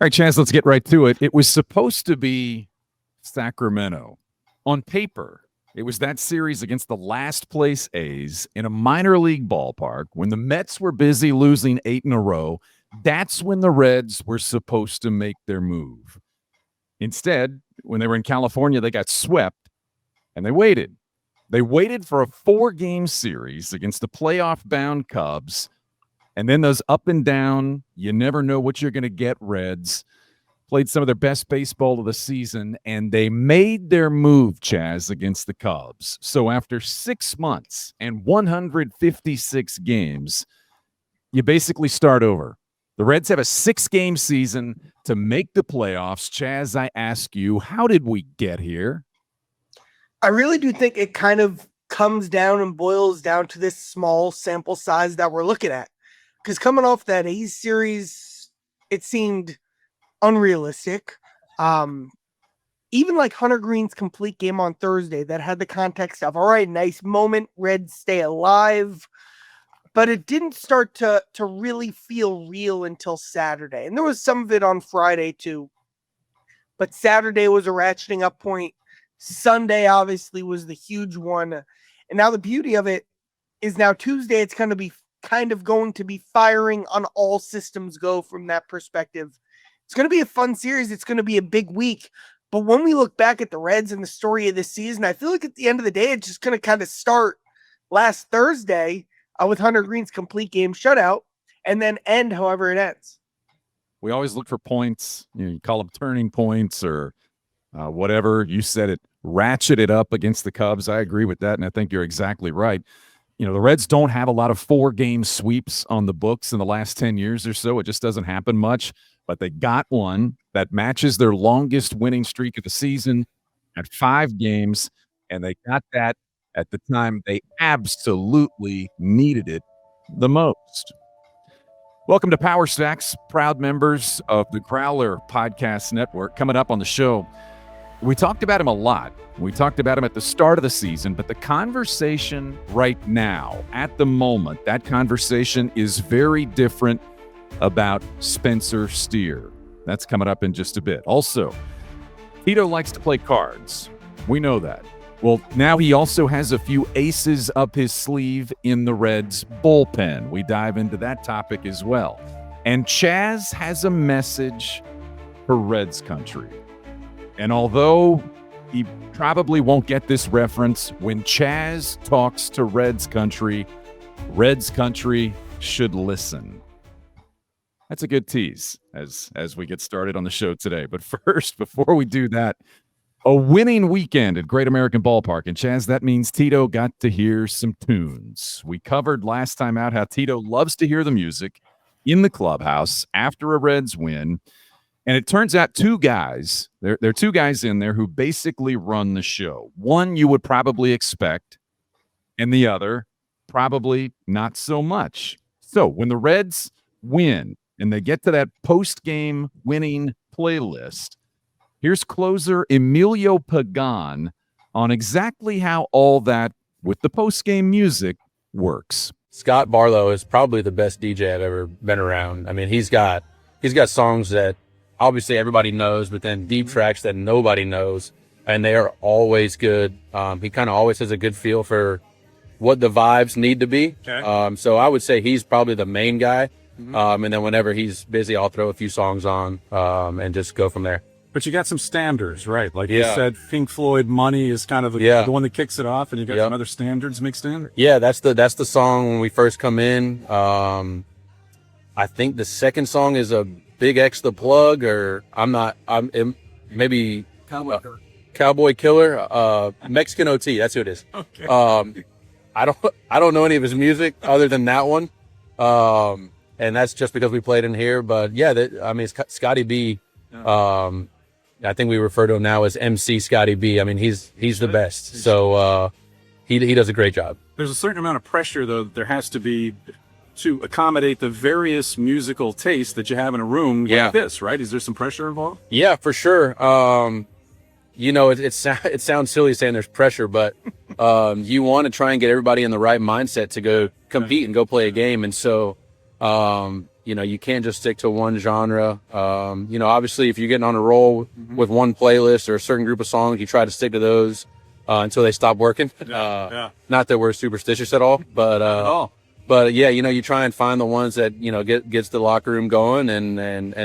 All right, Chaz, let's get right to it. It was supposed to be Sacramento. On paper, it was that series against the last place A's in a minor league ballpark when the Mets were busy losing 8 in a row. That's when the Reds were supposed to make their move. Instead, when they were in California, they got swept, and they waited. They waited for a 4-game series against the playoff-bound Cubs, and then those up and down, you never know what you're going to get Reds played some of their best baseball of the season, and they made their move, Chaz, against the Cubs. So after 6 months and 156 games, you basically start over. The Reds have a 6-game season to make the playoffs. Chaz, I ask you, how did we get here? I really do think it kind of comes down and boils down to this small sample size that we're looking at. Because coming off that A's series, it seemed unrealistic. Even like Hunter Greene's complete game on Thursday that had the context of, all right, nice moment, Reds stay alive. But it didn't start to really feel real until Saturday. And there was some of it on Friday too. But Saturday was a ratcheting up point. Sunday obviously was the huge one. And now the beauty of it is now Tuesday, it's going to be firing on all systems go from that perspective. It's going to be a fun series. It's going to be a big week. But when we look back at the Reds and the story of this season, I feel like at the end of the day, it's just going to kind of start last Thursday with Hunter Greene's complete game shutout and then end however it ends. We always look for points. You call them turning points or whatever. You said it, ratchet it up against the Cubs. I agree with that, and I think you're exactly right. You know, the Reds don't have a lot of 4-game sweeps on the books in the last 10 years or so. It just doesn't happen much. But they got one that matches their longest winning streak of the season at 5 games, and they got that at the time they absolutely needed it the most. Welcome to Power Stacks, proud members of the Growler Podcast Network. Coming up on the show, we talked about him a lot. We talked about him at the start of the season, but the conversation right now, at the moment, that conversation is very different about Spencer Steer. That's coming up in just a bit. Also, Tito likes to play cards. We know that. Well, now he also has a few aces up his sleeve in the Reds bullpen. We dive into that topic as well. And Chaz has a message for Reds country. And although he probably won't get this reference, when Chaz talks to Reds country should listen. That's a good tease as we get started on the show today. But first, before we do that, a winning weekend at Great American Ballpark. And Chaz, that means Tito got to hear some tunes. We covered last time out how Tito loves to hear the music in the clubhouse after a Reds win. And it turns out 2 guys, there are 2 guys in there who basically run the show. One you would probably expect, and the other probably not so much. So when the Reds win and they get to that post-game winning playlist, here's closer Emilio Pagan on exactly how all that with the post-game music works. Scott Barlow is probably the best DJ I've ever been around. I mean, he's got songs that obviously everybody knows, but then deep tracks that nobody knows, and they are always good. He kind of always has a good feel for what the vibes need to be. Okay. So I would say he's probably the main guy. Mm-hmm. And then whenever he's busy, I'll throw a few songs on and just go from there. But you got some standards, right? Like you said, Pink Floyd "Money" is kind of the one that kicks it off, and you got some other standards mixed in. Yeah, that's the song when we first come in. I think the second song is a Big X the Plug, or maybe Cowboy Killer, Mexican OT. That's who it is. Okay. I don't know any of his music other than that one, and that's just because we played in here. But yeah, Scotty B. I think we refer to him now as MC Scotty B. I mean, he's the best. So he does a great job. There's a certain amount of pressure, though, that there has to be to accommodate the various musical tastes that you have in a room like this, right? Is there some pressure involved? Yeah, for sure. It sounds silly saying there's pressure, but you want to try and get everybody in the right mindset to go compete and go play a game. And so you can't just stick to one genre. Obviously, if you're getting on a roll with one playlist or a certain group of songs, you try to stick to those until they stop working. Not that we're superstitious at all, but yeah, you try and find the ones that gets the locker room going, and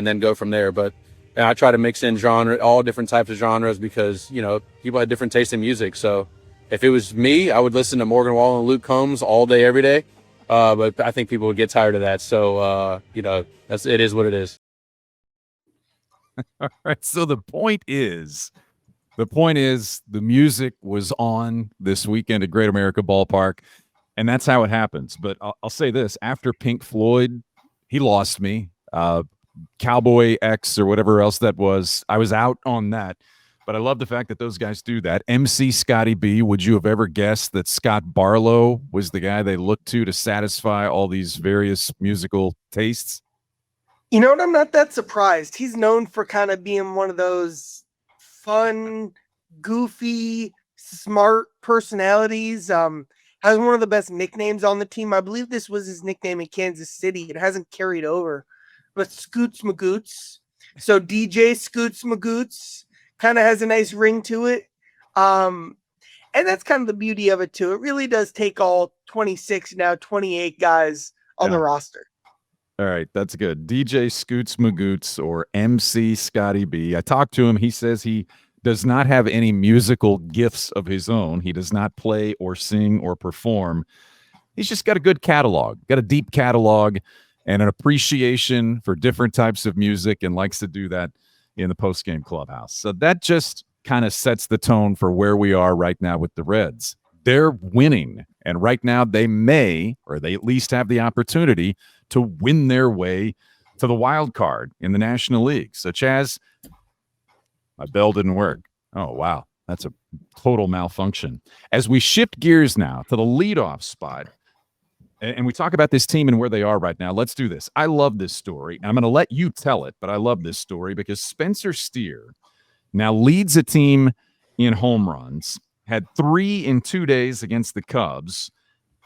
then go from there. But I try to mix in all different types of genres, because people have different tastes in music. So if it was me, I would listen to Morgan Wallen and Luke Combs all day, every day. But I think people would get tired of that. So, it is what it is. All right. So the point is the music was on this weekend at Great America Ballpark, and that's how it happens. But I'll say this, after Pink Floyd, he lost me. Cowboy X or whatever else that was, I was out on that. But I love the fact that those guys do that. MC Scotty B, would you have ever guessed that Scott Barlow was the guy they looked to satisfy all these various musical tastes? You know what? I'm not that surprised. He's known for kind of being one of those fun, goofy, smart personalities. Has one of the best nicknames on the team. I believe this was his nickname in Kansas City. It hasn't carried over. But Scoots Magoots. So DJ Scoots Magoots kind of has a nice ring to it. And that's kind of the beauty of it too. It really does take all 26, now 28 guys on the roster. All right, that's good. DJ Scoots Magoots, or MC Scotty B. I talked to him. He says he does not have any musical gifts of his own. He does not play or sing or perform. He's just got a good catalog, got a deep catalog and an appreciation for different types of music, and likes to do that in the postgame clubhouse. So that just kind of sets the tone for where we are right now with the Reds. They're winning, and right now they may, or they at least have the opportunity to win their way to the wild card in the National League. So Chaz, my bell didn't work. Oh, wow. That's a total malfunction. As we shift gears now to the leadoff spot, and we talk about this team and where they are right now, let's do this. I love this story. I'm going to let you tell it, but I love this story because Spencer Steer now leads a team in home runs, had 3 in 2 days against the Cubs.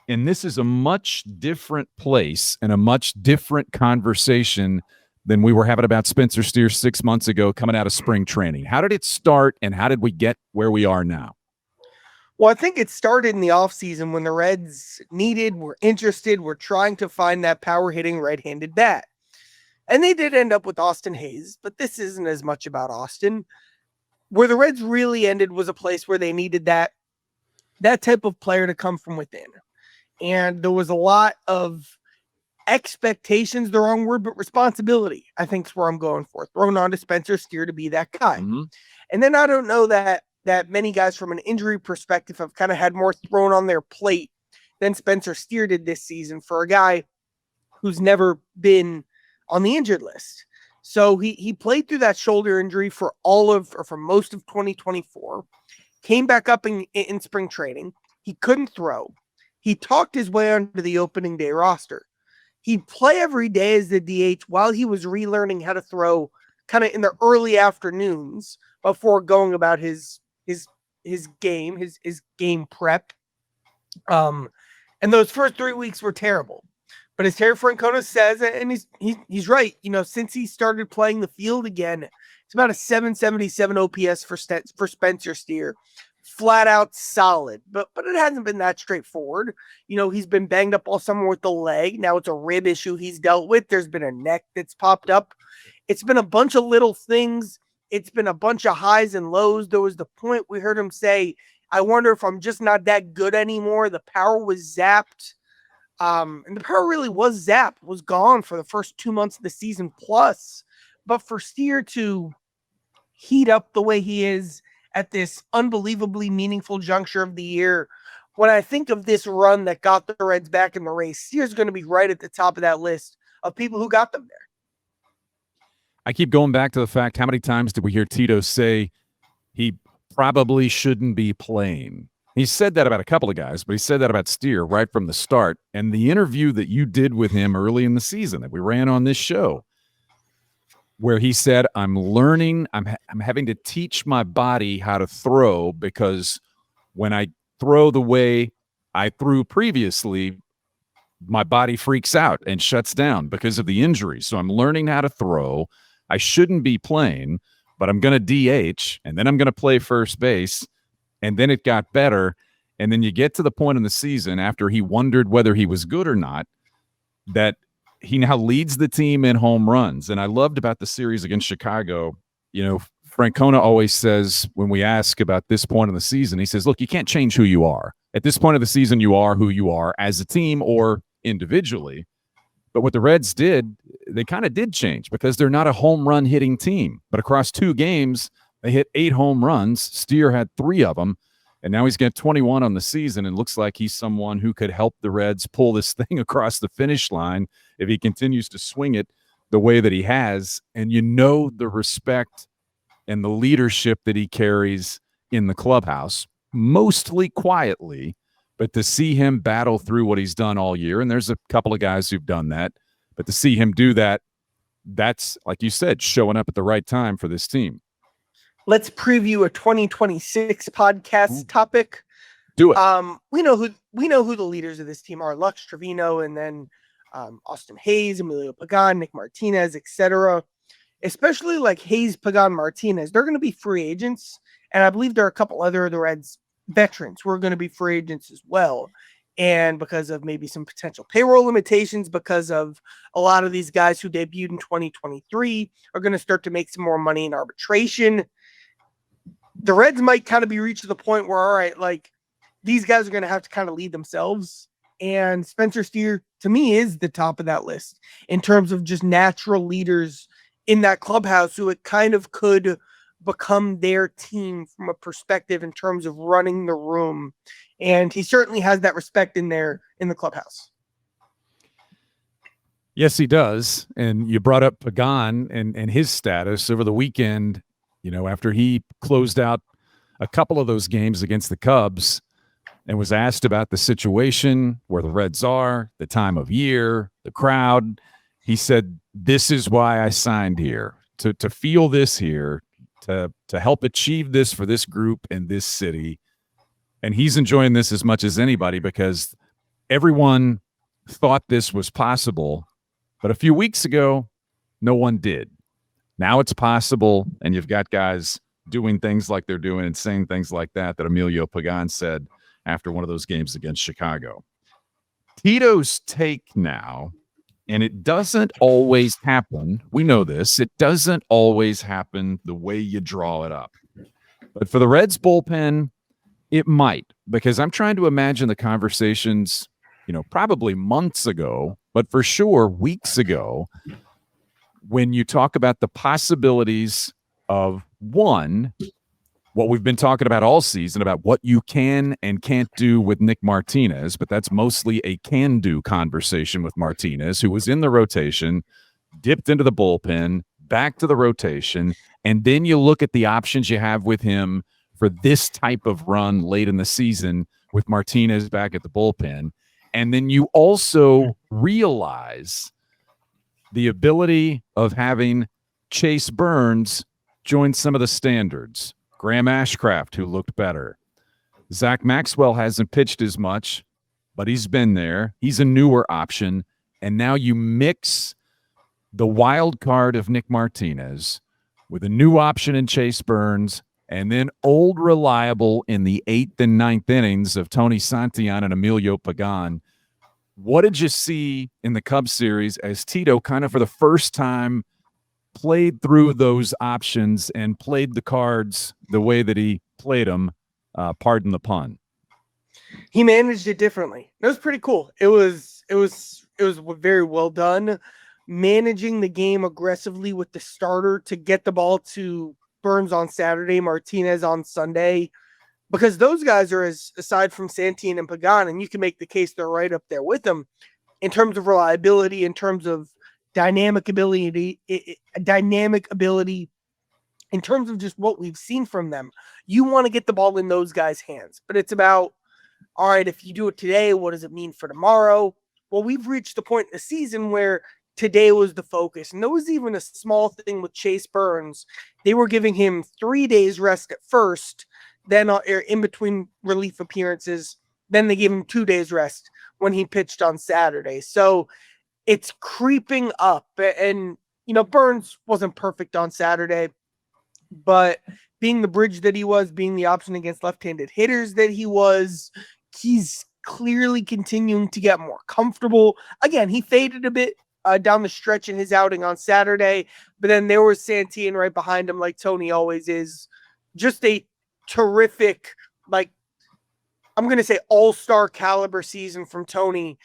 And this is a much different place and a much different conversation than we were having about Spencer Steer 6 months ago coming out of spring training. How did it start, and how did we get where we are now? Well, I think it started in the offseason when the Reds were interested, were trying to find that power-hitting right-handed bat. And they did end up with Austin Hayes, but this isn't as much about Austin. Where the Reds really ended was a place where they needed that type of player to come from within. And there was a lot of expectations, the wrong word, but responsibility, I think is where I'm going for, thrown on to Spencer Steer to be that guy. Mm-hmm. And then I don't know that many guys from an injury perspective have kind of had more thrown on their plate than Spencer Steer did this season for a guy who's never been on the injured list. So he played through that shoulder injury for most of 2024, came back up in spring training. He couldn't throw. He talked his way onto the opening day roster. He'd play every day as the DH while he was relearning how to throw kind of in the early afternoons before going about his game prep. And those first 3 weeks were terrible. But as Terry Francona says, and he's right, since he started playing the field again, it's about a 777 OPS for Spencer Steer. Flat out solid, but it hasn't been that straightforward. He's been banged up all summer with the leg. Now it's a rib issue he's dealt with. There's been a neck that's popped up. It's been a bunch of little things. It's been a bunch of highs and lows. There was the point we heard him say, I wonder if I'm just not that good anymore. The power was zapped. And the power really was zapped, was gone for the first 2 months of the season plus. But for Steer to heat up the way he is at this unbelievably meaningful juncture of the year, when I think of this run that got the Reds back in the race, Steer's going to be right at the top of that list of people who got them there. I keep going back to the fact, how many times did we hear Tito say he probably shouldn't be playing? He said that about a couple of guys, but he said that about Steer right from the start. And the interview that you did with him early in the season that we ran on this show, where he said, I'm learning, I'm having to teach my body how to throw, because when I throw the way I threw previously, my body freaks out and shuts down because of the injury. So I'm learning how to throw. I shouldn't be playing, but I'm going to DH, and then I'm going to play first base. And then it got better. And then you get to the point in the season after he wondered whether he was good or not, that he now leads the team in home runs. And I loved about the series against Chicago, Francona always says when we ask about this point in the season, he says, look, you can't change who you are. At this point of the season, you are who you are as a team or individually. But what the Reds did, they kind of did change because they're not a home run hitting team. But across 2 games, they hit 8 home runs. Steer had 3 of them. And now he's got 21 on the season and looks like he's someone who could help the Reds pull this thing across the finish line if he continues to swing it the way that he has. And the respect and the leadership that he carries in the clubhouse, mostly quietly, but to see him battle through what he's done all year, and there's a couple of guys who've done that, but to see him do that, that's, like you said, showing up at the right time for this team. Let's preview a 2026 podcast topic. Do it. We know who the leaders of this team are: Lux Trevino, and then Austin Hayes, Emilio Pagan, Nick Martinez, etc. Especially like Hayes, Pagan, Martinez, they're going to be free agents, and I believe there are a couple other of the Reds veterans who are going to be free agents as well. And because of maybe some potential payroll limitations, because of a lot of these guys who debuted in 2023 are going to start to make some more money in arbitration. The Reds might kind of be reached to the point where, all right, like these guys are going to have to kind of lead themselves. And Spencer Steer, to me, is the top of that list in terms of just natural leaders in that clubhouse who it kind of could become their team from a perspective in terms of running the room. And he certainly has that respect in there in the clubhouse. Yes, he does. And you brought up Pagan and his status over the weekend, after he closed out a couple of those games against the Cubs and was asked about the situation, where the Reds are, the time of year, the crowd. He said, this is why I signed here, to feel this here, to help achieve this for this group and this city. And he's enjoying this as much as anybody because everyone thought this was possible. But a few weeks ago, no one did. Now it's possible, and you've got guys doing things like they're doing and saying things like that Emilio Pagan said after one of those games against Chicago. Tito's take now, and it doesn't always happen. We know this. It doesn't always happen the way you draw it up. But for the Reds bullpen, it might, because I'm trying to imagine the conversations, probably months ago, but for sure weeks ago, when you talk about the possibilities of, one, what we've been talking about all season about what you can and can't do with Nick Martinez, but that's mostly a can-do conversation with Martinez, who was in the rotation, dipped into the bullpen, back to the rotation, and then you look at the options you have with him for this type of run late in the season with Martinez back at the bullpen. And then you also realize the ability of having Chase Burns join some of the standards. Graham Ashcraft, who looked better. Zach Maxwell hasn't pitched as much, but he's been there. He's a newer option. And now you mix the wild card of Nick Martinez with a new option in Chase Burns, and then old reliable in the 8th and 9th innings of Tony Santillan and Emilio Pagan. What did you see in the Cubs series as Tito kind of for the first time played through those options and played the cards the way that he played them, pardon the pun? He managed it differently. It was pretty cool. It was very well done, managing the game aggressively with the starter to get the ball to Burns on Saturday, Martinez on Sunday, because those guys are, aside from Santillan and Pagan, and you can make the case they're right up there with them in terms of reliability, in terms of dynamic ability, in terms of just what we've seen from them. You want to get the ball in those guys' hands, but it's about, all right, if you do it today, what does it mean for tomorrow? Well, we've reached the point in the season where today was the focus. And there was even a small thing with Chase Burns. They were giving him 3 days rest at first, then in between relief appearances. Then they gave him 2 days rest when he pitched on Saturday. So it's creeping up. And, Burns wasn't perfect on Saturday, but being the bridge that he was, being the option against left-handed hitters that he was, he's clearly continuing to get more comfortable. Again, he faded a bit down the stretch in his outing on Saturday, but then there was Santillan right behind him, like Tony always is. Just a terrific, I'm going to say all-star caliber season from Tony,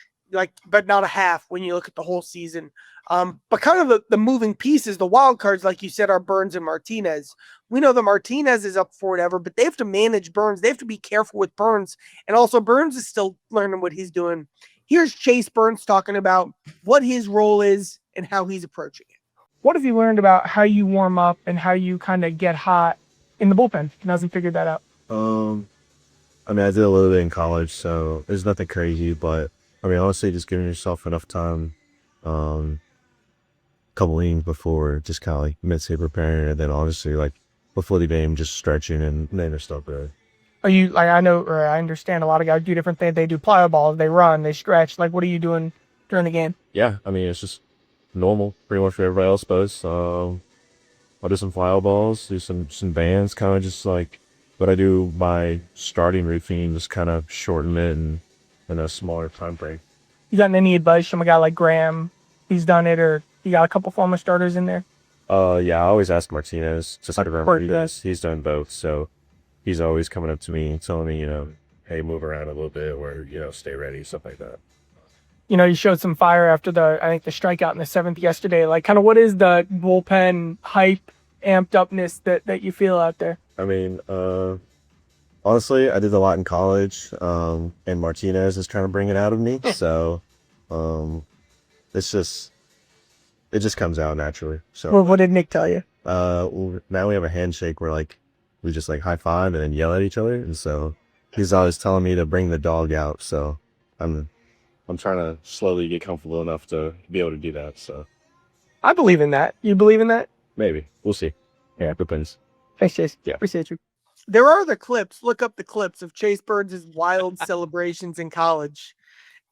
but not a half when you look at the whole season. But kind of the moving pieces, the wild cards, like you said, are Burns and Martinez. We know that Martinez is up for whatever, but they have to manage Burns. They have to be careful with Burns. And also Burns is still learning what he's doing. Here's Chase Burns talking about what his role is and how he's approaching it. What have you learned about how you warm up and how you kind of get hot in the bullpen? He hasn't figured that out. I did a little bit in college, so there's nothing crazy, but honestly, just giving yourself enough time, couple innings before, just kind of mid-state preparing, and then obviously before the game, just stretching, and then you're still good. Are you, I know, or I understand a lot of guys do different things. They do plyo balls, they run, they stretch. What are you doing during the game? Yeah, it's just normal, pretty much for everybody else, but I'll do some plyo balls, do some bands, kind of just but I do my starting routine, just kind of shorten it in a smaller time frame. You gotten any advice from a guy like Graham? He's done it, or you got a couple former starters in there? Yeah, I always ask Martinez. Just remember, he's done both, so he's always coming up to me and telling me, hey, move around a little bit, or stay ready, stuff like that. You showed some fire after the strikeout in the 7th yesterday. Kind of what is the bullpen hype, amped upness that you feel out there? Honestly, I did a lot in college, and Martinez is trying to bring it out of me. So, it just comes out naturally. So, well, what did Nick tell you? Now we have a handshake where we just high five and then yell at each other, and so he's always telling me to bring the dog out. So, I'm trying to slowly get comfortable enough to be able to do that. So, I believe in that. You believe in that? Maybe we'll see. Yeah, depends. Thanks, Chase. Yeah, appreciate you. There are the clips. Look up the clips of Chase Burns' wild celebrations in college.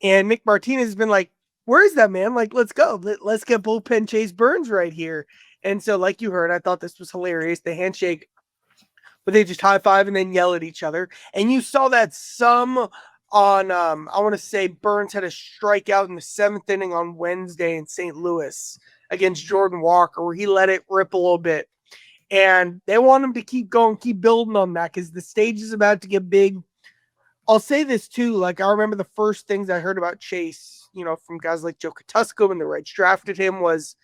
And Nick Martinez has been like, where is that, man? Let's go. Let's get bullpen Chase Burns right here. And so, like you heard, I thought this was hilarious. The handshake, but they just high five and then yell at each other. And you saw that some on, I want to say Burns had a strikeout in the 7th inning on Wednesday in St. Louis against Jordan Walker, where he let it rip a little bit. And they want him to keep going, keep building on that, because the stage is about to get big. I'll say this too, I remember the first things I heard about Chase, from guys like Joe Katusco when the Reds drafted him, was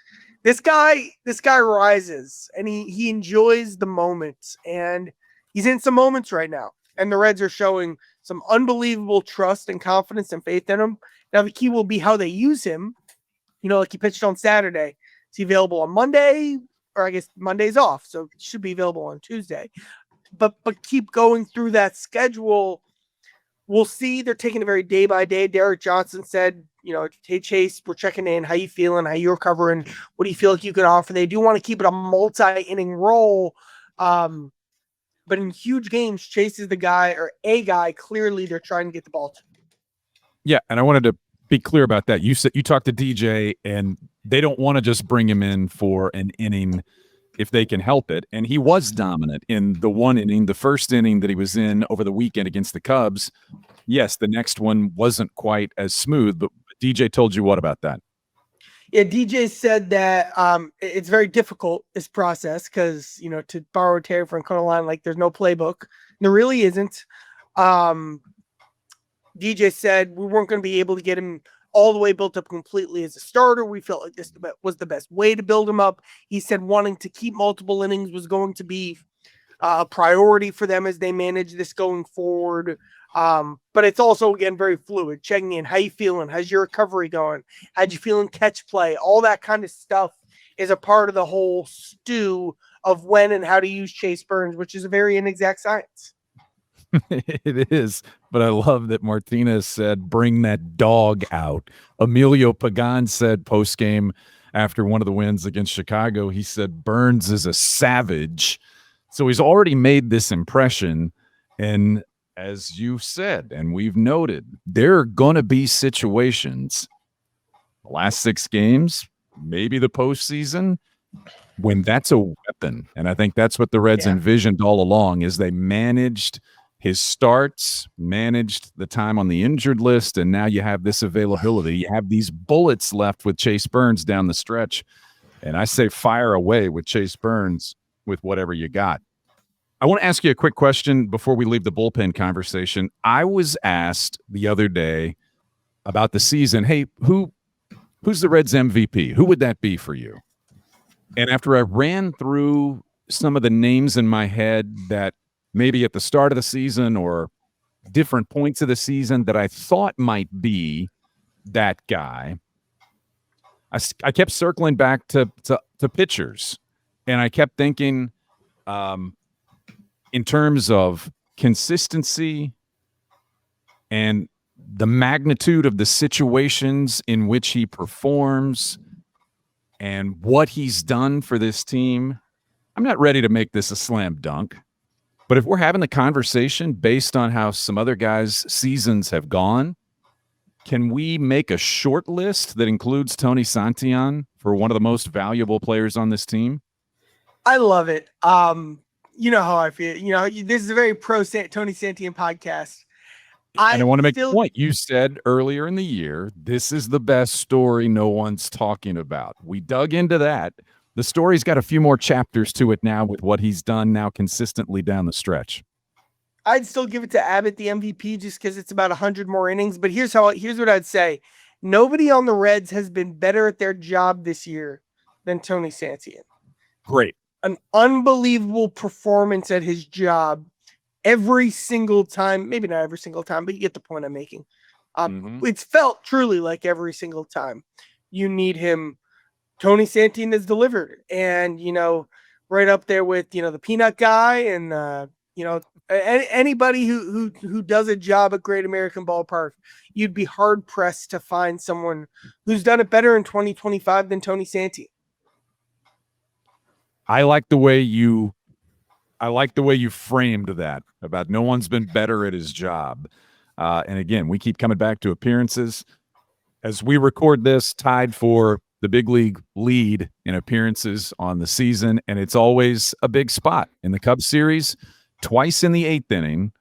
this guy rises and he enjoys the moments, and he's in some moments right now. And the Reds are showing some unbelievable trust and confidence and faith in him. Now the key will be how they use him. He pitched on Saturday. Is he available on Monday? Or I guess Monday's off, so it should be available on Tuesday. But keep going through that schedule. We'll see. They're taking it very day by day. Derek Johnson said, hey, Chase, we're checking in. How you feeling? How you recovering? What do you feel like you can offer? They do want to keep it a multi-inning role. But in huge games, Chase is the guy, or a guy, clearly they're trying to get the ball to. Yeah, and I wanted to be clear about that. You said you talked to DJ, and they don't want to just bring him in for an inning if they can help it. And he was dominant in the one inning, the first inning that he was in over the weekend against the Cubs. Yes, the next one wasn't quite as smooth, but DJ told you what about that? Yeah, DJ said that it's very difficult, this process, because, to borrow a Terry Francona line, there's no playbook. There really isn't. DJ said we weren't going to be able to get him all the way built up completely as a starter. We felt like this was the best way to build him up. He said wanting to keep multiple innings was going to be a priority for them as they manage this going forward. But it's also, again, very fluid. Checking in, how you feeling? How's your recovery going? How'd you feel in catch play? All that kind of stuff is a part of the whole stew of when and how to use Chase Burns, which is a very inexact science. It is, but I love that Martinez said, bring that dog out. Emilio Pagan said post-game after one of the wins against Chicago, he said Burns is a savage. So he's already made this impression, and as you said, and we've noted, there are going to be situations, the last 6 games, maybe the postseason, when that's a weapon. And I think that's what the Reds envisioned all along, is they managed his starts, managed the time on the injured list, and now you have this availability. You have these bullets left with Chase Burns down the stretch. And I say fire away with Chase Burns with whatever you got. I want to ask you a quick question before we leave the bullpen conversation. I was asked the other day about the season, hey, who's the Reds MVP? Who would that be for you? And after I ran through some of the names in my head that maybe at the start of the season or different points of the season that I thought might be that guy, I kept circling back to pitchers, and I kept thinking in terms of consistency and the magnitude of the situations in which he performs and what he's done for this team. I'm not ready to make this a slam dunk, but if we're having the conversation based on how some other guys' seasons have gone, can we make a short list that includes Tony Santillan for one of the most valuable players on this team? I love it. You know how I feel. You know, this is a very pro Tony Santillan podcast. And I want to make a point. You said earlier in the year, this is the best story no one's talking about. We dug into that. The story's got a few more chapters to it now with what he's done now consistently down the stretch. I'd still give it to Abbott, the MVP, just because it's about 100 more innings. But here's what I'd say. Nobody on the Reds has been better at their job this year than Tony Santillan. Great. An unbelievable performance at his job every single time. Maybe not every single time, but you get the point I'm making. It's felt truly like every single time you need him. Tony Santillan has delivered, and, you know, right up there with, you know, the peanut guy and, you know, anybody who does a job at Great American Ballpark. You'd be hard pressed to find someone who's done it better in 2025 than Tony Santillan. I like the way you framed that about no one's been better at his job. And again, we keep coming back to appearances. As we record this, tied for the big league lead in appearances on the season, and it's always a big spot in the Cubs series, twice in the 8th inning,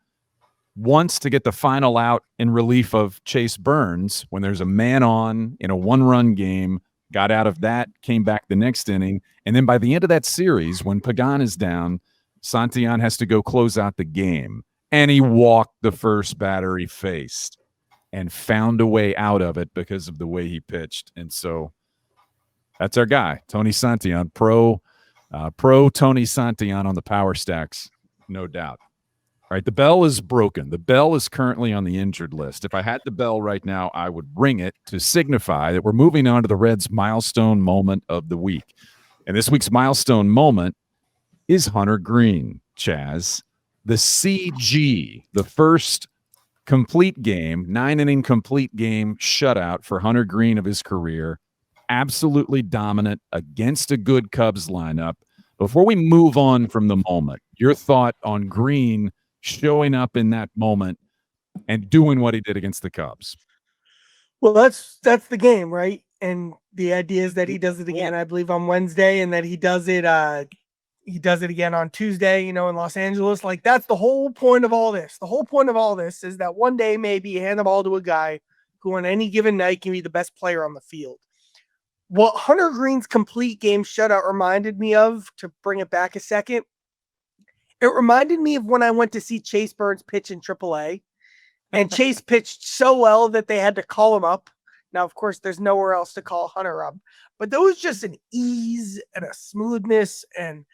once to get the final out in relief of Chase Burns when there's a man on in a 1-run game. Got out of that, came back the next inning. And then by the end of that series, when Pagan is down, Santillan has to go close out the game. And he walked the first batter he faced and found a way out of it because of the way he pitched. And so that's our guy, Tony Santillan, pro Tony Santillan on the power stacks, no doubt. All right, the bell is broken. The bell is currently on the injured list. If I had the bell right now, I would ring it to signify that we're moving on to the Reds' milestone moment of the week. And this week's milestone moment is Hunter Greene, Chaz. The CG, the first complete game, 9-inning complete game shutout for Hunter Greene of his career. Absolutely dominant against a good Cubs lineup. Before we move on from the moment, your thought on Greene showing up in that moment and doing what he did against the Cubs. Well, that's the game, right? And the idea is that he does it again, I believe, on Wednesday, and that he does it again on Tuesday, you know, in Los Angeles. Like, that's the whole point of all this. The whole point of all this is that one day maybe you hand the ball to a guy who on any given night can be the best player on the field. What Hunter Greene's complete game shutout reminded me of, to bring it back a second, it reminded me of when I went to see Chase Burns pitch in AAA, and Chase pitched so well that they had to call him up. Now, of course, there's nowhere else to call Hunter up, but there was just an ease and a smoothness, and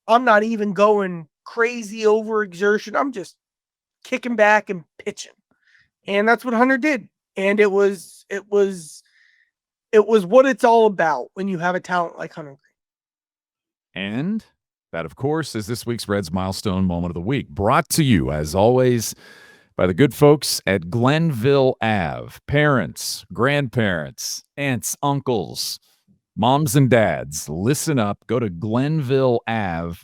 I'm not even going crazy overexertion. I'm just kicking back and pitching, and that's what Hunter did. And it was what it's all about when you have a talent like Hunter Greene. And that, of course, is this week's Reds Milestone Moment of the Week, brought to you, as always, by the good folks at Glenville Ave. Parents, grandparents, aunts, uncles, moms and dads, listen up. Go to Glenville Ave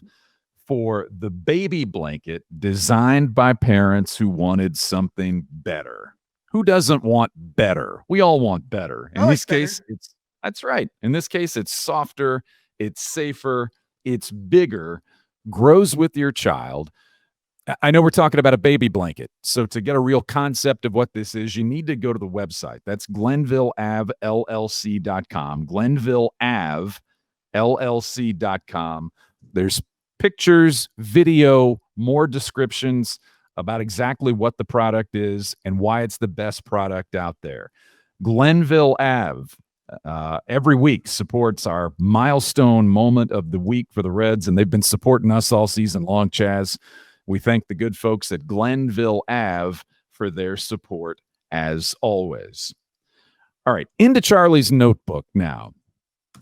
for the baby blanket designed by parents who wanted something better. Who doesn't want better? We all want better. In this case, that's right. In this case, it's softer, it's safer, it's bigger, grows with your child. I know we're talking about a baby blanket. So to get a real concept of what this is, you need to go to the website. That's GlenvilleAvLLC.com. GlenvilleAvLLC.com. There's pictures, video, more descriptions about exactly what the product is and why it's the best product out there. Glenville Ave every week supports our milestone moment of the week for the Reds, and they've been supporting us all season long, Chaz. We thank the good folks at Glenville Ave for their support as always. All right, into Charlie's notebook now.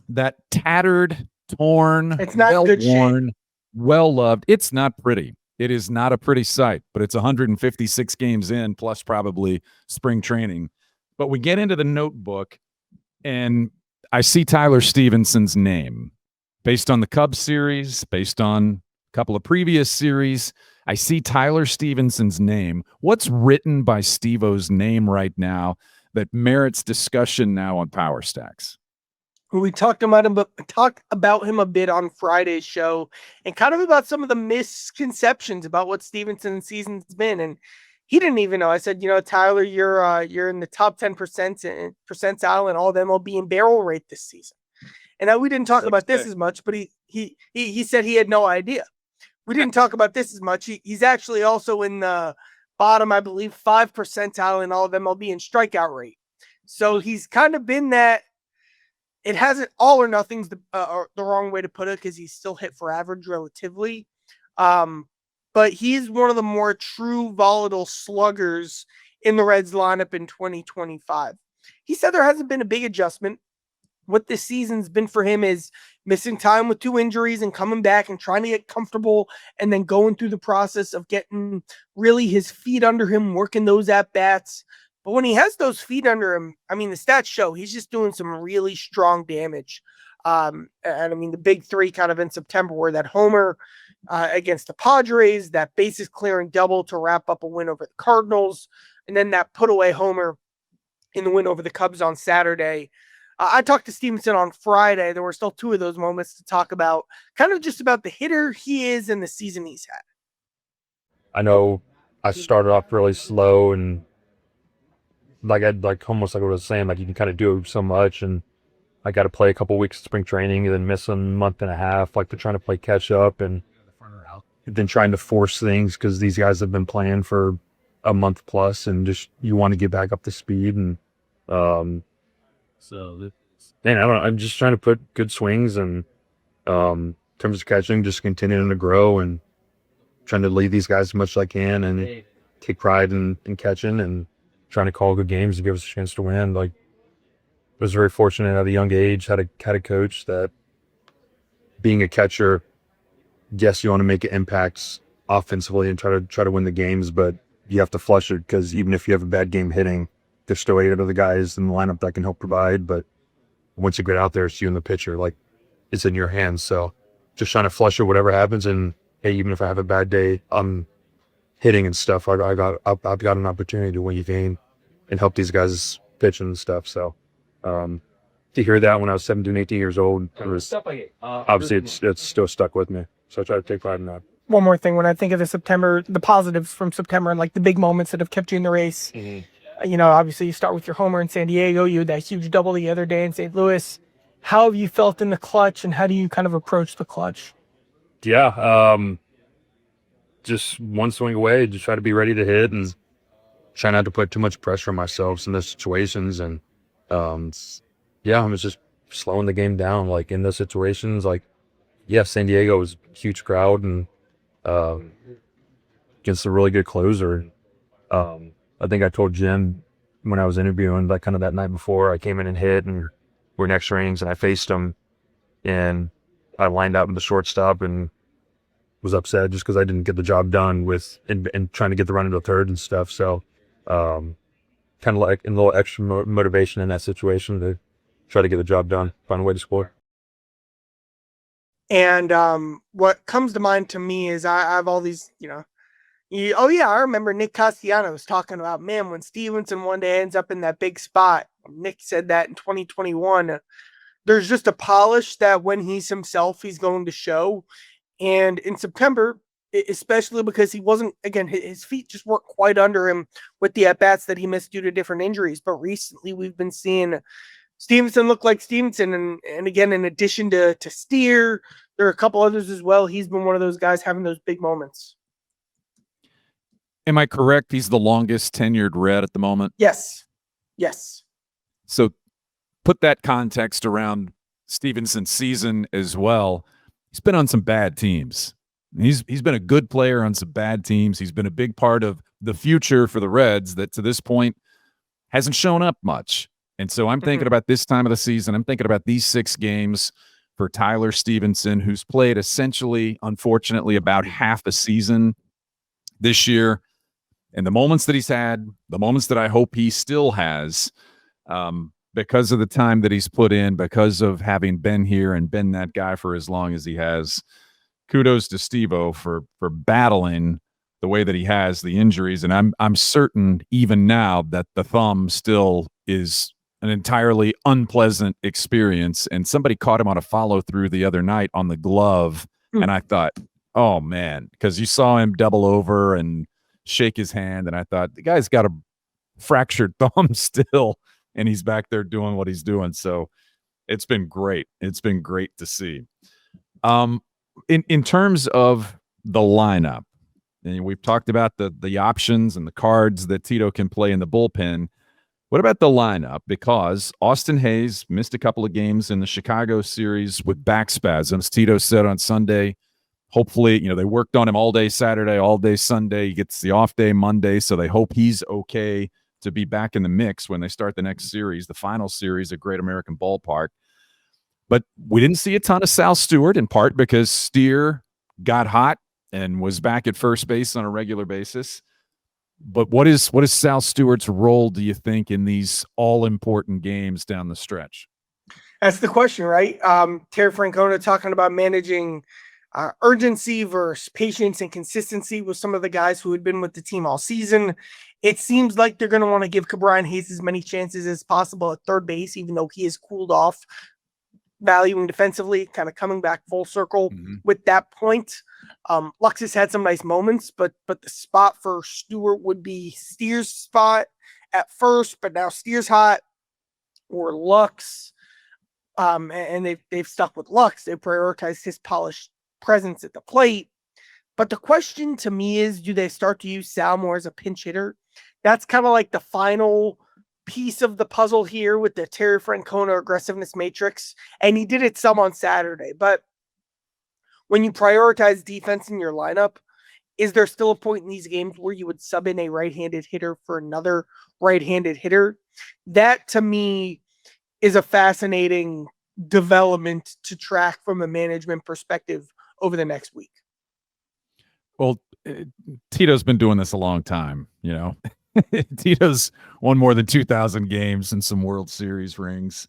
That tattered, torn, it's not good well-worn, well-loved. It's not pretty. It is not a pretty sight, but it's 156 games in, plus probably spring training. But we get into the notebook, and I see Tyler Stephenson's name. Based on the Cubs series, based on a couple of previous series, I see Tyler Stephenson's name. What's written by Steve-O's name right now that merits discussion now on Power Stacks? We talked about him a bit on Friday's show, and kind of about some of the misconceptions about what Stephenson's season's been. And he didn't even know. I said, Tyler, you're in the top 10% percentile in all of MLB in barrel rate this season. And we didn't talk about this as much, but he said he had no idea. We didn't talk about this as much. He's actually also in the bottom, I believe, 5 percentile in all of MLB in strikeout rate. So he's kind of been that. It hasn't all or nothing's the wrong way to put it, because he's still hit for average relatively. But he's one of the more true volatile sluggers in the Reds lineup in 2025. He said there hasn't been a big adjustment. What this season's been for him is missing time with 2 injuries and coming back and trying to get comfortable, and then going through the process of getting really his feet under him, working those at-bats. But when he has those feet under him, I mean, the stats show he's just doing some really strong damage. And I mean, the big 3 kind of in September were that homer against the Padres, that bases clearing double to wrap up a win over the Cardinals, and then that put away homer in the win over the Cubs on Saturday. I talked to Stephenson on Friday. There were still 2 of those moments to talk about, kind of just about the hitter he is and the season he's had. I know I started off really slow, and almost like what I was saying, like you can kind of do so much, and I got to play a couple weeks of spring training and then miss a month and a half, like they're trying to play catch up, and then trying to force things because these guys have been playing for a month plus, and just you want to get back up to speed. And I don't know, I'm just trying to put good swings, and in terms of catching, just continuing to grow and trying to lead these guys as much as I can, and take pride in catching and trying to call good games to give us a chance to win. Like, I was very fortunate at a young age, had a coach that, being a catcher, yes, you want to make impacts offensively and try to win the games, but you have to flush it, because even if you have a bad game hitting, there's still 8 other guys in the lineup that can help provide. But once you get out there, it's you and the pitcher. Like, it's in your hands. So just trying to flush it, whatever happens. And hey, even if I have a bad day, I'm hitting and stuff. I've got an opportunity to win a game and help these guys pitch and stuff. So to hear that when I was 17, 18 years old, it was, obviously it's still stuck with me. So I try to take pride in that. One more thing, when I think of the positives from September, and like the big moments that have kept you in the race, obviously you start with your homer in San Diego. You had that huge double the other day in St. Louis. How have you felt in the clutch, and how do you kind of approach the clutch? Yeah, just one swing away, just try to be ready to hit and try not to put too much pressure on myself in those situations. And I'm just slowing the game down, like in those situations. Like, yeah, San Diego was a huge crowd, and against a really good closer. I think I told Jim when I was interviewing, like kind of that night before, I came in and hit, and we're in extra innings, and I faced him, and I lined up in the shortstop and was upset just because I didn't get the job done and trying to get the run into third and stuff. So kind of like a little extra motivation in that situation to try to get the job done, find a way to score. And what comes to mind to me is I have all these, oh yeah, I remember Nick Castellanos talking about, man, when Stephenson one day ends up in that big spot. Nick said that in 2021. There's just a polish that when he's himself, he's going to show. And in September, especially because he wasn't, again, his feet just weren't quite under him with the at-bats that he missed due to different injuries. But recently we've been seeing Stephenson look like Stephenson. And again, in addition to Steer, there are a couple others as well. He's been one of those guys having those big moments. Am I correct? He's the longest tenured Red at the moment. Yes. Yes. So put that context around Stephenson's season as well. He's been on some bad teams. He's been a good player on some bad teams. He's been a big part of the future for the Reds that to this point hasn't shown up much. And so I'm thinking about this time of the season. I'm thinking about these 6 games for Tyler Stephenson, who's played essentially, unfortunately, about half a season this year. And the moments that he's had, the moments that I hope he still has, because of the time that he's put in, because of having been here and been that guy for as long as he has, kudos to Steve-O for battling the way that he has the injuries. And I'm certain even now that the thumb still is an entirely unpleasant experience. And somebody caught him on a follow through the other night on the glove. And I thought, oh man, because you saw him double over and shake his hand. And I thought the guy's got a fractured thumb still, and he's back there doing what he's doing. So it's been great. It's been great to see. In terms of the lineup, and we've talked about the options and the cards that Tito can play in the bullpen. What about the lineup? Because Austin Hayes missed a couple of games in the Chicago series with back spasms. Tito said on Sunday, hopefully, they worked on him all day Saturday, all day Sunday. He gets the off day Monday, so they hope he's okay to be back in the mix when they start the next series, the final series at Great American Ballpark. But we didn't see a ton of Sal Stewart, in part because Steer got hot and was back at first base on a regular basis. But what is Sal Stewart's role, do you think, in these all-important games down the stretch? That's the question, right? Terry Francona talking about managing urgency versus patience and consistency with some of the guys who had been with the team all season. It seems like they're going to want to give Ke'Bryan Hayes as many chances as possible at third base, even though he has cooled off, valuing defensively, kind of coming back full circle with that point. Lux has had some nice moments, but the spot for Stewart would be Steer's spot at first, but now Steer's hot, or Lux. And they've stuck with Lux. They prioritized his polished presence at the plate. But the question to me is, do they start to use Sal more as a pinch hitter? That's kind of like the final piece of the puzzle here with the Terry Francona aggressiveness matrix. And he did it some on Saturday. But when you prioritize defense in your lineup, is there still a point in these games where you would sub in a right-handed hitter for another right-handed hitter? That, to me, is a fascinating development to track from a management perspective over the next week. Well, Tito's been doing this a long time, Tito's won more than 2,000 games and some World Series rings.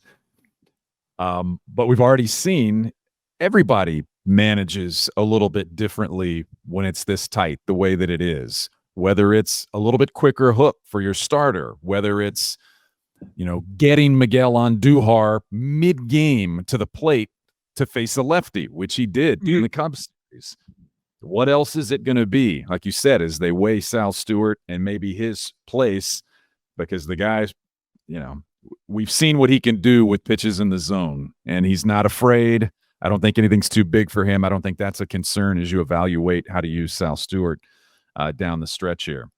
But we've already seen everybody manages a little bit differently when it's this tight, the way that it is, whether it's a little bit quicker hook for your starter, whether it's, getting Miguel Andujar mid-game to the plate to face a lefty, which he did in the Cubs series. What else is it going to be? Like you said, as they weigh Sal Stewart and maybe his place, because the guy's, we've seen what he can do with pitches in the zone, and he's not afraid. I don't think anything's too big for him. I don't think that's a concern as you evaluate how to use Sal Stewart down the stretch here.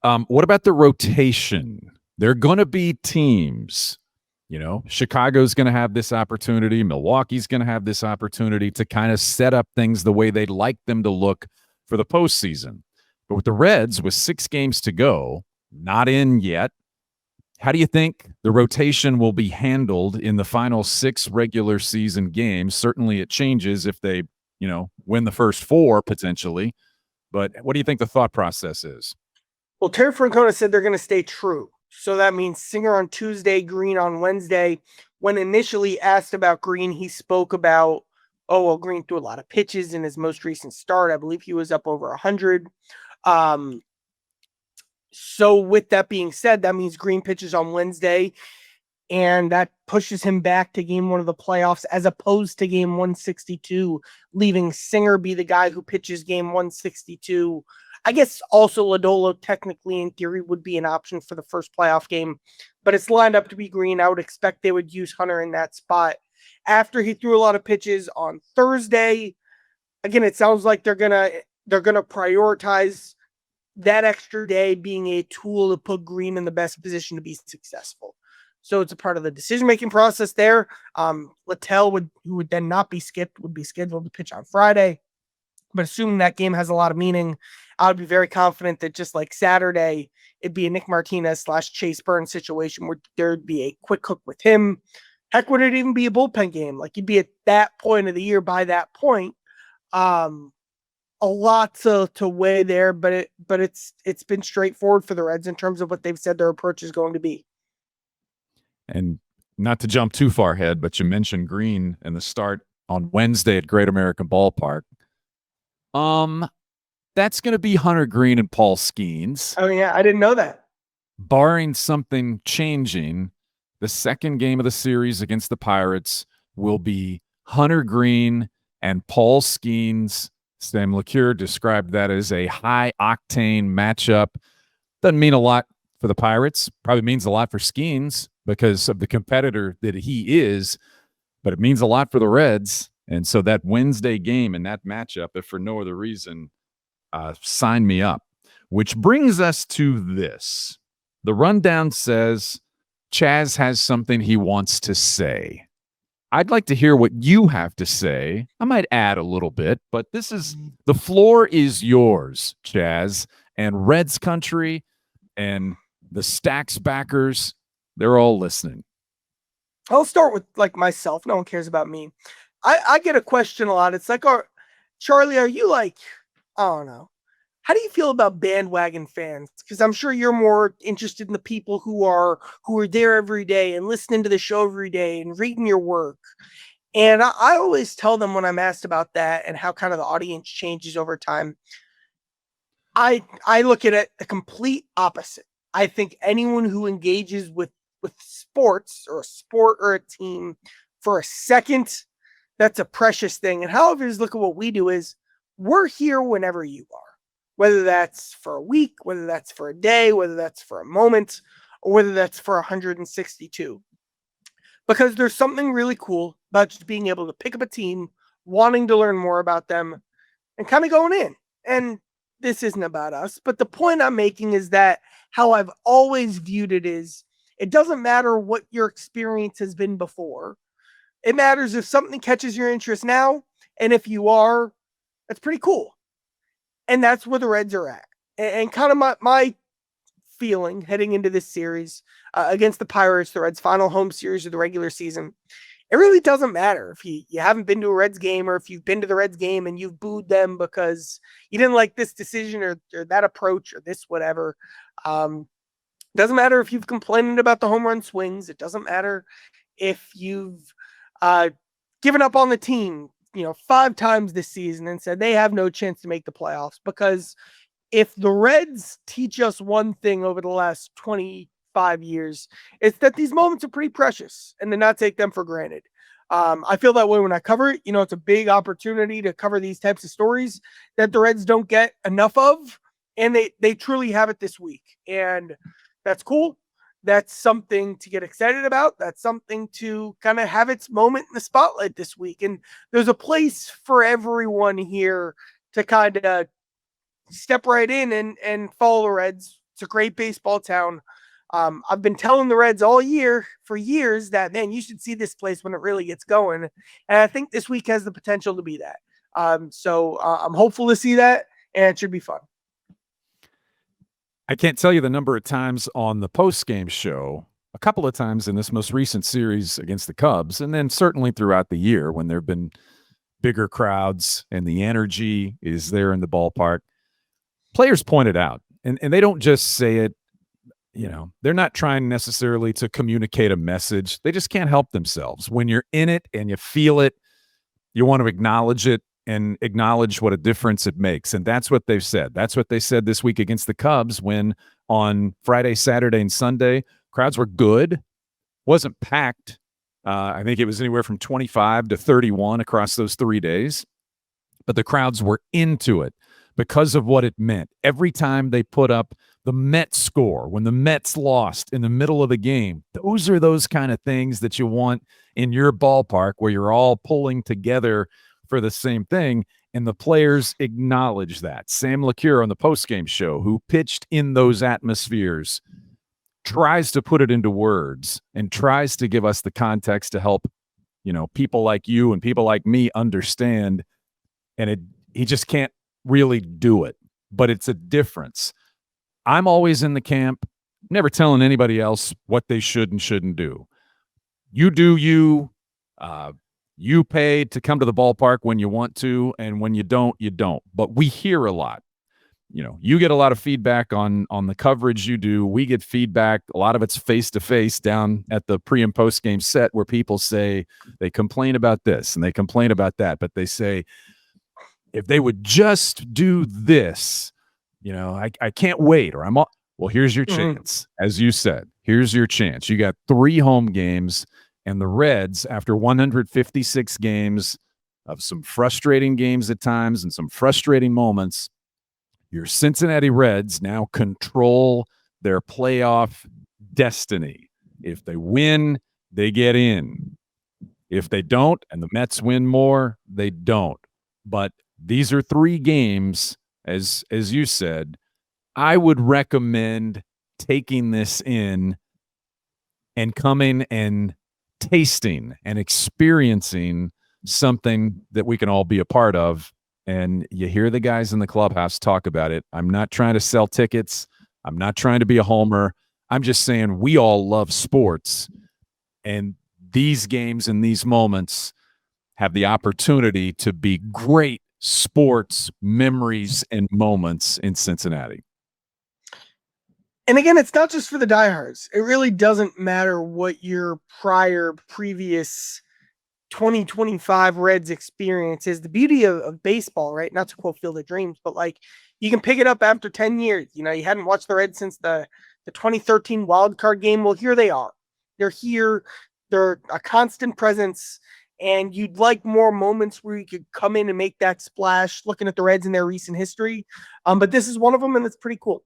What about the rotation? There are going to be teams, Chicago's going to have this opportunity. Milwaukee's going to have this opportunity to kind of set up things the way they'd like them to look for the postseason. But with the Reds, with 6 games to go, not in yet, how do you think the rotation will be handled in the final 6 regular season games? Certainly it changes if they, win the first 4 potentially. But what do you think the thought process is? Well, Terry Francona said they're going to stay true. So that means Singer on Tuesday, Greene on Wednesday. When initially asked about Greene, he spoke about oh, well, Greene threw a lot of pitches in his most recent start. I believe he was up over 100. So with that being said, that means Greene pitches on Wednesday, and that pushes him back to game 1 of the playoffs as opposed to game 162, leaving Singer be the guy who pitches game 162. I guess also Lodolo technically in theory would be an option for the first playoff game, but it's lined up to be Greene. I would expect they would use Hunter in that spot. After he threw a lot of pitches on Thursday, again, it sounds like they're gonna prioritize that extra day being a tool to put Greene in the best position to be successful. So it's a part of the decision-making process there. Littell, who would then not be skipped, would be scheduled to pitch on Friday. But assuming that game has a lot of meaning, I would be very confident that just like Saturday, it'd be a Nick Martinez / Chase Burns situation where there'd be a quick hook with him. Heck, would it even be a bullpen game? Like, you'd be at that point of the year by that point. A lot to weigh there, but it's been straightforward for the Reds in terms of what they've said their approach is going to be. And not to jump too far ahead, but you mentioned Greene and the start on Wednesday at Great American Ballpark. That's going to be Hunter Greene and Paul Skeens. Oh yeah, I didn't know that. Barring something changing, the second game of the series against the Pirates will be Hunter Greene and Paul Skeens. Sam LeCure described that as a high-octane matchup. Doesn't mean a lot for the Pirates. Probably means a lot for Skeens because of the competitor that he is, but it means a lot for the Reds. And so that Wednesday game and that matchup, if for no other reason, sign me up. Which brings us to this. The rundown says Chaz has something he wants to say. I'd like to hear what you have to say. I might add a little bit, but the floor is yours, Chaz, and Reds country and the Stacks backers. They're all listening. I'll start with like myself. No one cares about me. I get a question a lot. It's like, Charlie, are you like, I don't know. How do you feel about bandwagon fans? Because I'm sure you're more interested in the people who are there every day and listening to the show every day and reading your work. And I always tell them when I'm asked about that and how kind of the audience changes over time. I look at it the complete opposite. I think anyone who engages with sports or a sport or a team for a second, that's a precious thing. And however, just look at what we do is we're here whenever you are. Whether that's for a week, whether that's for a day, whether that's for a moment, or whether that's for 162. Because there's something really cool about just being able to pick up a team, wanting to learn more about them, and kind of going in. And this isn't about us, but the point I'm making is that how I've always viewed it is, it doesn't matter what your experience has been before. It matters if something catches your interest now, and if you are, that's pretty cool. And that's where the Reds are at. And kind of my feeling heading into this series against the Pirates, the Reds' final home series of the regular season, it really doesn't matter if you haven't been to a Reds game or if you've been to the Reds game and you've booed them because you didn't like this decision or that approach or this whatever. Doesn't matter if you've complained about the home run swings. It doesn't matter if you've given up on the team 5 times this season and said they have no chance to make the playoffs. Because if the Reds teach us one thing over the last 25 years, it's that these moments are pretty precious and to not take them for granted. I feel that way when I cover it. It's a big opportunity to cover these types of stories that the Reds don't get enough of. And they truly have it this week. And that's cool. That's something to get excited about. That's something to kind of have its moment in the spotlight this week. And there's a place for everyone here to kind of step right in and follow the Reds. It's a great baseball town. I've been telling the Reds all year for years that, man, you should see this place when it really gets going. And I think this week has the potential to be that. So I'm hopeful to see that, and it should be fun. I can't tell you the number of times on the postgame show, a couple of times in this most recent series against the Cubs, and then certainly throughout the year when there have been bigger crowds and the energy is there in the ballpark. Players pointed out, and they don't just say it, they're not trying necessarily to communicate a message. They just can't help themselves. When you're in it and you feel it, you want to acknowledge it and acknowledge what a difference it makes. And that's what they've said. That's what they said this week against the Cubs when on Friday, Saturday, and Sunday, crowds were good. Wasn't packed. I think it was anywhere from 25 to 31 across those 3 days. But the crowds were into it because of what it meant. Every time they put up the Mets score, when the Mets lost in the middle of the game, those are those kind of things that you want in your ballpark where you're all pulling together for the same thing, and the players acknowledge that. Sam LeCure on the postgame show, who pitched in those atmospheres, tries to put it into words and tries to give us the context to help, people like you and people like me understand, and he just can't really do it, but it's a difference. I'm always in the camp, never telling anybody else what they should and shouldn't do. You do you. You pay to come to the ballpark when you want to, and when you don't, you don't. But we hear a lot. You get a lot of feedback on the coverage you do. We get feedback. A lot of it's face-to-face down at the pre- and post-game set where people say they complain about this and they complain about that, but they say, if they would just do this, I can't wait, or well, here's your chance. As you said, here's your chance. You got 3 home games. And the Reds, after 156 games of some frustrating games at times and some frustrating moments, your Cincinnati Reds now control their playoff destiny. If they win, they get in. If they don't, and the Mets win more, they don't. But these are 3 games, as you said. I would recommend taking this in and coming and tasting and experiencing something that we can all be a part of. And you hear the guys in the clubhouse talk about it. I'm not trying to sell tickets. I'm not trying to be a homer. I'm just saying we all love sports. And these games and these moments have the opportunity to be great sports memories and moments in Cincinnati. And again, it's not just for the diehards. It really doesn't matter what your previous 2025 Reds experience is. The beauty of baseball, right? Not to quote Field of Dreams, but you can pick it up after 10 years. You hadn't watched the Reds since the 2013 wild card game. Well, here they are. They're here. They're a constant presence. And you'd like more moments where you could come in and make that splash looking at the Reds in their recent history. But this is one of them, and it's pretty cool.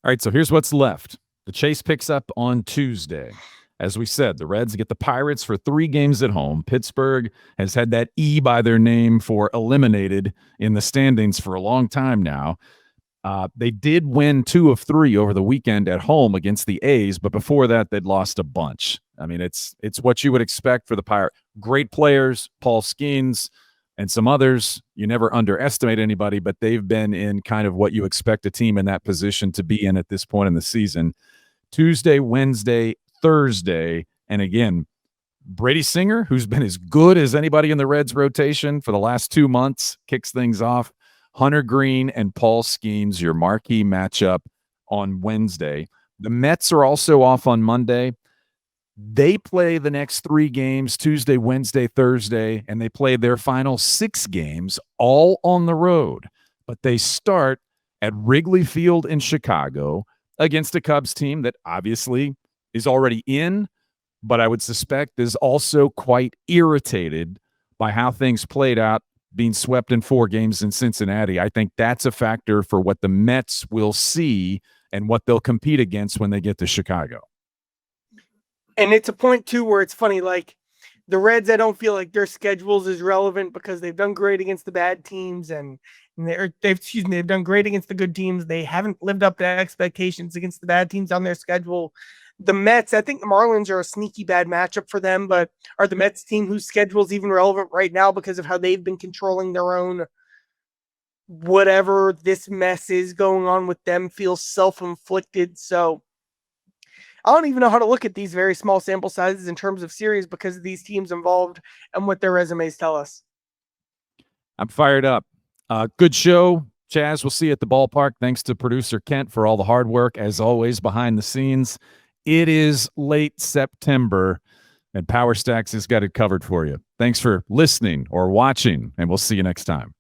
All right, so here's what's left. The chase picks up on Tuesday. As we said, the Reds get the Pirates for 3 games at home. Pittsburgh has had that E by their name for eliminated in the standings for a long time now. They did win 2 of 3 over the weekend at home against the A's, but before that, they'd lost a bunch. I mean, it's what you would expect for the Pirates. Great players, Paul Skeens, and some others. You never underestimate anybody, but they've been in kind of what you expect a team in that position to be in at this point in the season. Tuesday, Wednesday, Thursday, and again, Brady Singer, who's been as good as anybody in the Reds rotation for the last 2 months, kicks things off. Hunter Greene and Paul Skeens, your marquee matchup on Wednesday. The Mets are also off on Monday. They play the next 3 games, Tuesday, Wednesday, Thursday, and they play their final 6 games all on the road. But they start at Wrigley Field in Chicago against a Cubs team that obviously is already in, but I would suspect is also quite irritated by how things played out, being swept in 4 games in Cincinnati. I think that's a factor for what the Mets will see and what they'll compete against when they get to Chicago. And it's a point, too, where it's funny, the Reds, I don't feel like their schedules is relevant because they've done great against the bad teams and they've done great against the good teams. They haven't lived up to expectations against the bad teams on their schedule. The Mets, I think the Marlins are a sneaky bad matchup for them, but are the Mets team whose schedule is even relevant right now because of how they've been controlling their own whatever this mess is going on with them feels self-inflicted. So I don't even know how to look at these very small sample sizes in terms of series because of these teams involved and what their resumes tell us. I'm fired up. Good show. Chaz, we'll see you at the ballpark. Thanks to producer Kent for all the hard work, as always, behind the scenes. It is late September, and Power Stacks has got it covered for you. Thanks for listening or watching, and we'll see you next time.